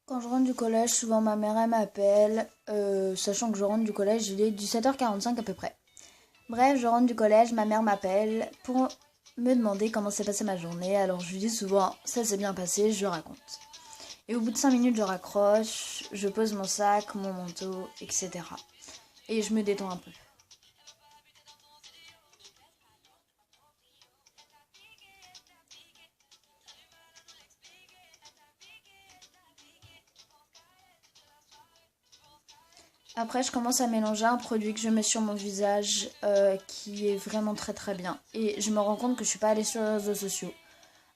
Quand je rentre du collège, souvent ma mère elle m'appelle, sachant que je rentre du collège, il est 17h45 à peu près. Bref, je rentre du collège, ma mère m'appelle pour me demander comment s'est passée ma journée. Alors je lui dis souvent, ça s'est bien passé, je raconte. Et au bout de 5 minutes, je raccroche, je pose mon sac, mon manteau, etc. Et je me détends un peu. Après, je commence à mélanger un produit que je mets sur mon visage qui est vraiment très très bien. Et je me rends compte que je suis pas allée sur les réseaux sociaux.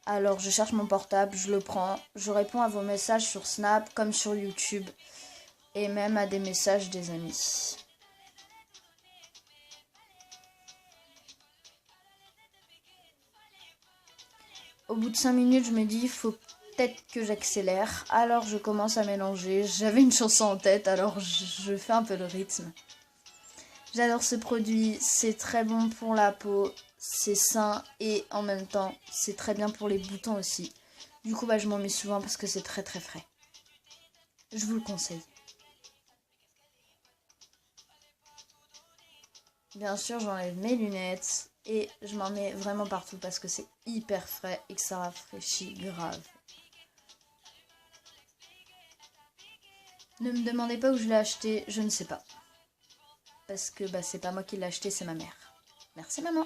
Alors je cherche mon portable, je le prends, je réponds à vos messages sur Snap comme sur YouTube et même à des messages des amis. Au bout de 5 minutes, je me dis, il faut peut-être que j'accélère. Alors je commence à mélanger. J'avais une chanson en tête, alors je fais un peu le rythme. J'adore ce produit, c'est très bon pour la peau, c'est sain et en même temps, c'est très bien pour les boutons aussi. Du coup, je m'en mets souvent parce que c'est très très frais. Je vous le conseille. Bien sûr, j'enlève mes lunettes et je m'en mets vraiment partout parce que c'est hyper frais et que ça rafraîchit grave. Ne me demandez pas où je l'ai acheté, je ne sais pas. Parce que c'est pas moi qui l'ai acheté, c'est ma mère. Merci maman.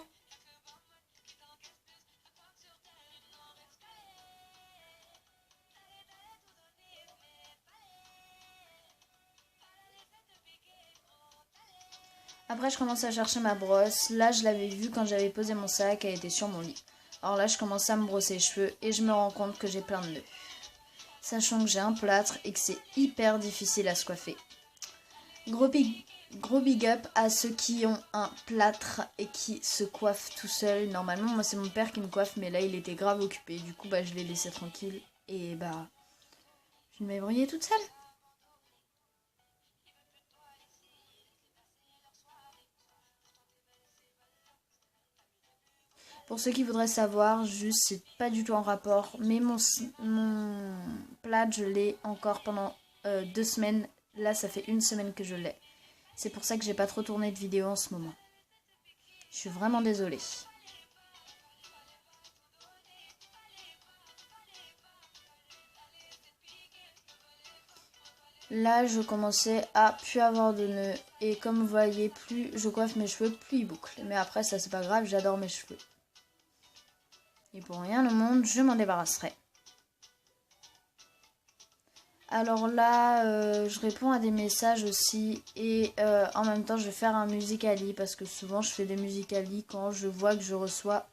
Après, je commence à chercher ma brosse. Là, je l'avais vue quand j'avais posé mon sac, elle était sur mon lit. Alors là, je commence à me brosser les cheveux et je me rends compte que j'ai plein de nœuds. Sachant que j'ai un plâtre et que c'est hyper difficile à se coiffer. Gros big up à ceux qui ont un plâtre et qui se coiffent tout seuls. Normalement, moi, c'est mon père qui me coiffe, mais là, il était grave occupé. Du coup, je l'ai laissé tranquille et je me débrouillais toute seule. Pour ceux qui voudraient savoir, juste, c'est pas du tout en rapport, mais mon plat, je l'ai encore pendant 2 semaines. Là, ça fait une semaine que je l'ai. C'est pour ça que j'ai pas trop tourné de vidéos en ce moment. Je suis vraiment désolée. Là, je commençais à plus avoir de nœuds. Et comme vous voyez, plus je coiffe mes cheveux, plus ils bouclent. Mais après, ça, c'est pas grave, j'adore mes cheveux. Et pour rien au monde, je m'en débarrasserai. Alors là, je réponds à des messages aussi et en même temps, je vais faire un Musical.ly parce que souvent, je fais des Musical.ly quand je vois que je reçois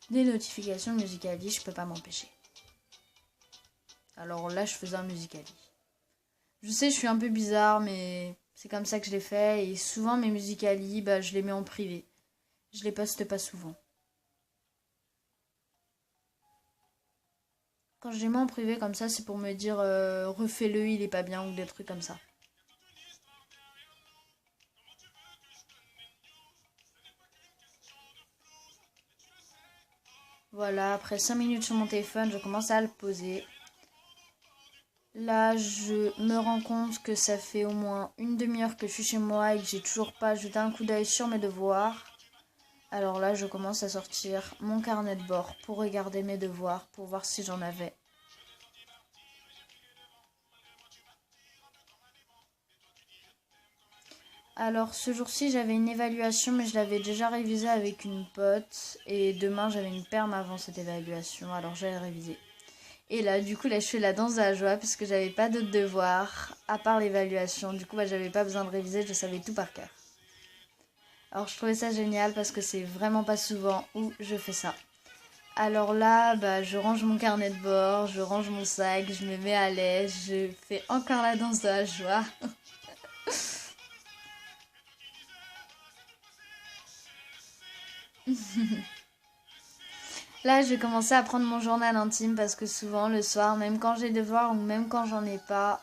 des notifications Musical.ly, je peux pas m'empêcher. Alors là, je faisais un Musical.ly. Je sais, je suis un peu bizarre, mais c'est comme ça que je l'ai fait et souvent mes Musical.ly, je les mets en privé. Je les poste pas souvent. Quand je les mets en privé comme ça, c'est pour me dire refais-le, il est pas bien ou des trucs comme ça. Voilà, après 5 minutes sur mon téléphone, je commence à le poser. Là, je me rends compte que ça fait au moins une demi-heure que je suis chez moi et que j'ai toujours pas jeté un coup d'œil sur mes devoirs. Alors là, je commence à sortir mon carnet de bord pour regarder mes devoirs, pour voir si j'en avais. Alors ce jour-ci, j'avais une évaluation, mais je l'avais déjà révisée avec une pote. Et demain, j'avais une perme avant cette évaluation, alors j'allais réviser. Et là, du coup, je fais la danse de la joie parce que j'avais pas d'autres devoirs à part l'évaluation. Du coup, j'avais pas besoin de réviser, je savais tout par cœur. Alors, je trouvais ça génial parce que c'est vraiment pas souvent où je fais ça. Alors là, je range mon carnet de bord, je range mon sac, je me mets à l'aise, je fais encore la danse de la joie. Là, je vais commencer à prendre mon journal intime parce que souvent le soir, même quand j'ai devoir ou même quand j'en ai pas,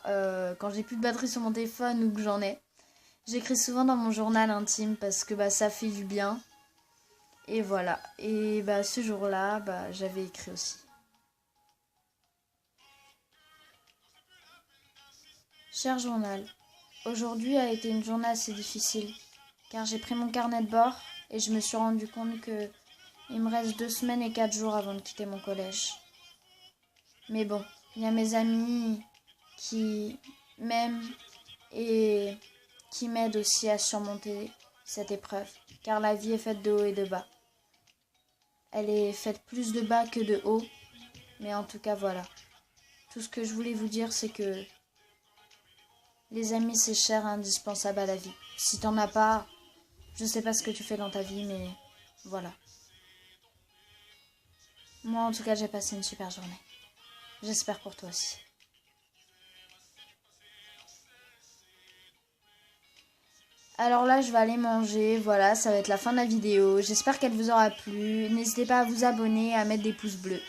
quand j'ai plus de batterie sur mon téléphone ou que j'en ai, j'écris souvent dans mon journal intime parce que ça fait du bien. Et voilà. Et ce jour-là, j'avais écrit aussi. Cher journal, aujourd'hui a été une journée assez difficile, car j'ai pris mon carnet de bord et je me suis rendu compte que il me reste 2 semaines et 4 jours avant de quitter mon collège. Mais bon, il y a mes amis qui m'aiment et qui m'aident aussi à surmonter cette épreuve, car la vie est faite de haut et de bas. Elle est faite plus de bas que de haut, mais en tout cas voilà. Tout ce que je voulais vous dire, c'est que les amis, c'est cher et indispensable à la vie. Si t'en as pas, je sais pas ce que tu fais dans ta vie, mais voilà. Moi, en tout cas, j'ai passé une super journée. J'espère pour toi aussi. Alors là, je vais aller manger. Voilà, ça va être la fin de la vidéo. J'espère qu'elle vous aura plu. N'hésitez pas à vous abonner, à mettre des pouces bleus.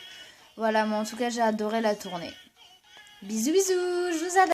Voilà, moi, en tout cas, j'ai adoré la tournée. Bisous, bisous, je vous adore.